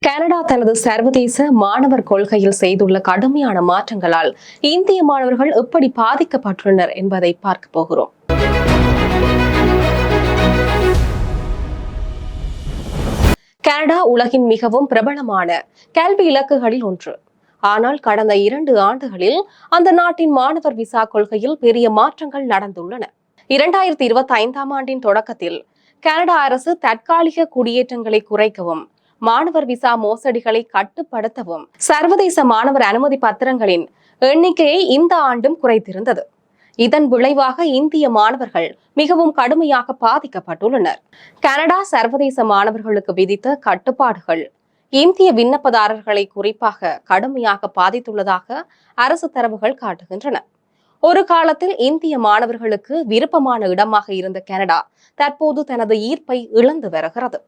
Canada தனது சர்வதேச மாணவர் கொள்கையில் செய்துள்ள கடுமையான மாற்றங்களால் இந்திய மாணவர்கள் எப்படி பாதிக்கப்பட்டுள்ளனர் என்பதை பார்க்க போகிறோம். கனடா உலகின் மிகவும் பிரபலமான கல்வி இலக்குகளில் ஒன்று. ஆனால் கடந்த 2 ஆண்டுகளில் அந்த நாட்டின் மாணவர் விசா கொள்கையில் பெரிய மாற்றங்கள் நடந்துள்ளன. 2025ஆம் ஆண்டின் தொடக்கத்தில் கனடா அரசு தற்காலிக குடியேற்றங்களை குறைக்கவும், மாணவர் விசா மோசடிகளை கட்டுப்படுத்தவும் சர்வதேச மாணவர் அனுமதி பத்திரங்களின் எண்ணிக்கையை இந்த ஆண்டும் குறைத்திருந்தது. இதன் விளைவாக இந்திய மாணவர்கள் மிகவும் கடுமையாக பாதிக்கப்பட்டுள்ளனர். கனடா சர்வதேச மாணவர்களுக்கு விதித்த கட்டுப்பாடுகள் இந்திய விண்ணப்பதாரர்களை குறிப்பாக கடுமையாக பாதித்துள்ளதாக அரசு தரவுகள் காட்டுகின்றன. ஒரு காலத்தில் இந்திய மாணவர்களுக்கு விருப்பமான இடமாக இருந்த கனடா தற்போது தனது ஈர்ப்பை இழந்து வருகிறது.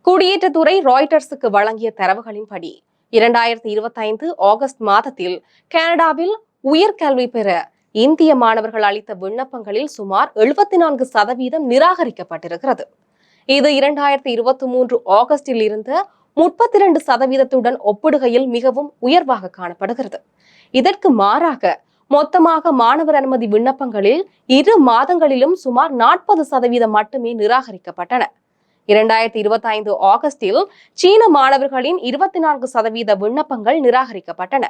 குடியேற்றத்துறை ராய்டர்ஸுக்கு வழங்கிய தரவுகளின்படி 2025 ஆகஸ்ட் மாதத்தில் கனடாவில் உயர்கல்வி பெற இந்திய மாணவர்கள் அளித்த விண்ணப்பங்களில் சுமார் 74% நிராகரிக்கப்பட்டிருக்கிறது. இது 2023 ஆகஸ்டில் இருந்த 32% ஒப்பிடுகையில் மிகவும் உயர்வாக காணப்படுகிறது. இதற்கு மாறாக மொத்தமாக மாணவர் அனுமதி விண்ணப்பங்களில் 2 மாதங்களிலும் சுமார் 40% மட்டுமே நிராகரிக்கப்பட்டன. 2025 ஆகஸ்டில் சீன மாணவர்களின் 24% விண்ணப்பங்கள் நிராகரிக்கப்பட்டன.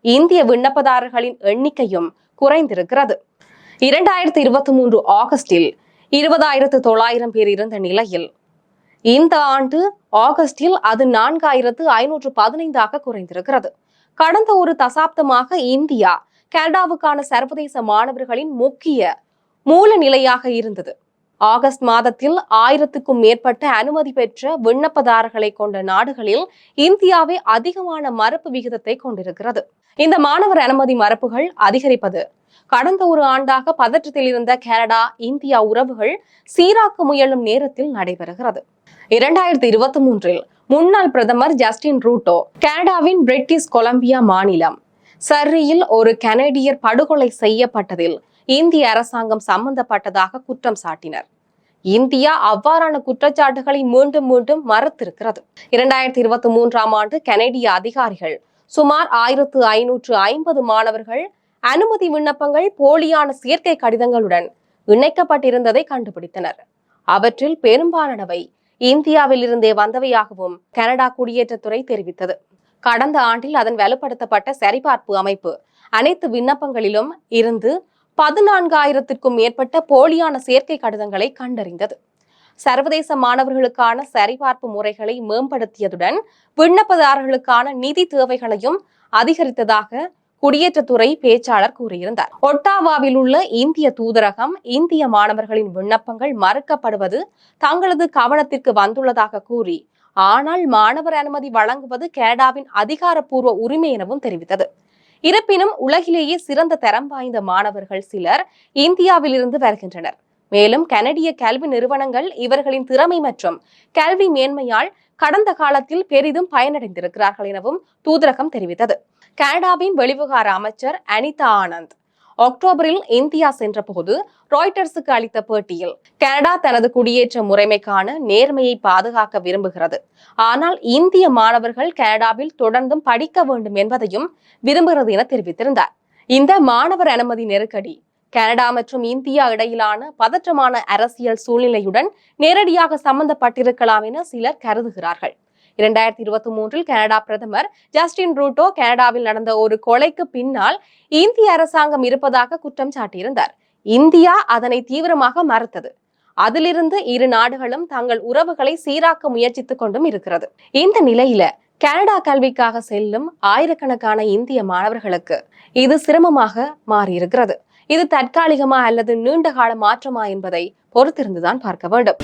இந்திய விண்ணப்பதாரர்களின் எண்ணிக்கையும் குறைந்திருக்கிறது. 2023 ஆகஸ்டில் 20,900 பேர் இருந்த நிலையில் இந்த ஆண்டு ஆகஸ்டில் அது 4,515 குறைந்திருக்கிறது. கடந்த ஒரு தசாப்தமாக இந்தியா கனடாவுக்கான சர்வதேச மாணவர்களின் முக்கிய மூல நிலையாக இருந்தது. ஆகஸ்ட் மாதத்தில் 1000க்கும் மேற்பட்ட அனுமதி பெற்ற விண்ணப்பதாரர்களை கொண்ட நாடுகளில் இந்தியாவே அதிகமான மறுப்பு விகிதத்தை கொண்டிருக்கிறது. இந்த மாணவர் அனுமதி மறுப்புகள் அதிகரிப்பது கடந்த ஒரு ஆண்டாக பதற்றத்தில் இருந்த கனடா இந்தியா உறவுகள் சீராக்க முயலும் நேரத்தில் நடைபெறுகிறது. 2023 முன்னாள் பிரதமர் ஜஸ்டின் ட்ரூடோ கனடாவின் பிரிட்டிஷ் கொலம்பியா மாநிலம் சர்ரியில் ஒரு கனடியர் படுகொலை செய்யப்பட்டதில் இந்திய அரசாங்கம் சம்பந்தப்பட்டதாக குற்றம் சாட்டினர். இந்தியா அவ்வாறான குற்றச்சாட்டுகளை மீண்டும் மறுத்திருக்கிறது. 2023ஆம் ஆண்டு கனடிய அதிகாரிகள் சுமார் 1550 மாணவர்கள் அனுமதி விண்ணப்பங்கள் போலியான சேர்க்கை கடிதங்களுடன் இணைக்கப்பட்டிருந்ததை கண்டுபிடித்தனர். அவற்றில் பெரும்பாலானவை இந்தியாவில் இருந்தே வந்தவையாகவும் கனடா குடியேற்றத்துறை தெரிவித்தது. கடந்த ஆண்டில் அதன் வலுப்படுத்தப்பட்ட சரிபார்ப்பு அமைப்பு அனைத்து விண்ணப்பங்களிலும் இருந்து 14,000க்கும் மேற்பட்ட போலியான சேர்க்கை கடிதங்களை கண்டறிந்தது. சர்வதேச மாணவர்களுக்கான சரிபார்ப்பு முறைகளை மேம்படுத்தியதுடன் விண்ணப்பதாரர்களுக்கான நிதி தேவைகளையும் அதிகரித்ததாக குடியேற்றத்துறை பேச்சாளர் கூறியிருந்தார். ஒட்டாவாவில் உள்ள இந்திய தூதரகம் இந்திய மாணவர்களின் விண்ணப்பங்கள் மறுக்கப்படுவது தங்களது கவனத்திற்கு வந்துள்ளதாக கூறி, ஆனால் மாணவர் அனுமதி வழங்குவது கனடாவின் அதிகாரப்பூர்வ உரிமை எனவும் தெரிவித்தது. இருப்பினும் உலகிலேயே சிறந்த தரம் வாய்ந்த மாணவர்கள் சிலர் இந்தியாவில் இருந்து வருகின்றனர். மேலும் கனடிய கல்வி நிறுவனங்கள் இவர்களின் திறமை மற்றும் கல்வி மேன்மையால் கடந்த காலத்தில் பெரிதும் பயனடைந்திருக்கிறார்கள் எனவும் தூதரகம் தெரிவித்தது. கனடாவின் வெளிவிவகார அமைச்சர் அனிதா ஆனந்த் அக்டோபரில் இந்தியா சென்ற போது ராய்டர்ஸுக்கு அளித்த பேட்டியில், கனடா தனது குடியேற்ற முறைமைக்கான நேர்மையை பாதுகாக்க விரும்புகிறது, ஆனால் இந்திய மாணவர்கள் கனடாவில் தொடர்ந்தும் படிக்க வேண்டும் என்பதையும் விரும்புகிறது என தெரிவித்திருந்தார். இந்த மாணவர் அனுமதி நெருக்கடி கனடா மற்றும் இந்தியா இடையிலான பதற்றமான அரசியல் சூழ்நிலையுடன் நேரடியாக சம்பந்தப்பட்டிருக்கலாம் என சிலர் கருதுகிறார்கள். 2023 கனடா பிரதமர் ஜஸ்டின் ட்ரூடோ கனடாவில் நடந்த ஒரு கொலைக்கு பின்னால் இந்திய அரசாங்கம் இருப்பதாக குற்றம் சாட்டியிருந்தார். இந்தியா அதனை தீவிரமாக மறுத்தது. அதிலிருந்து இரு நாடுகளும் தங்கள் உறவுகளை சீராக்க முயற்சித்துக் கொண்டும் இருக்கிறது. இந்த நிலையில கனடா கல்விக்காக செல்லும் ஆயிரக்கணக்கான இந்திய மாணவர்களுக்கு இது சிரமமாக மாறியிருக்கிறது. இது தற்காலிகமா அல்லது நீண்டகால மாற்றமா என்பதை பொறுத்திருந்துதான் பார்க்க வேண்டும்.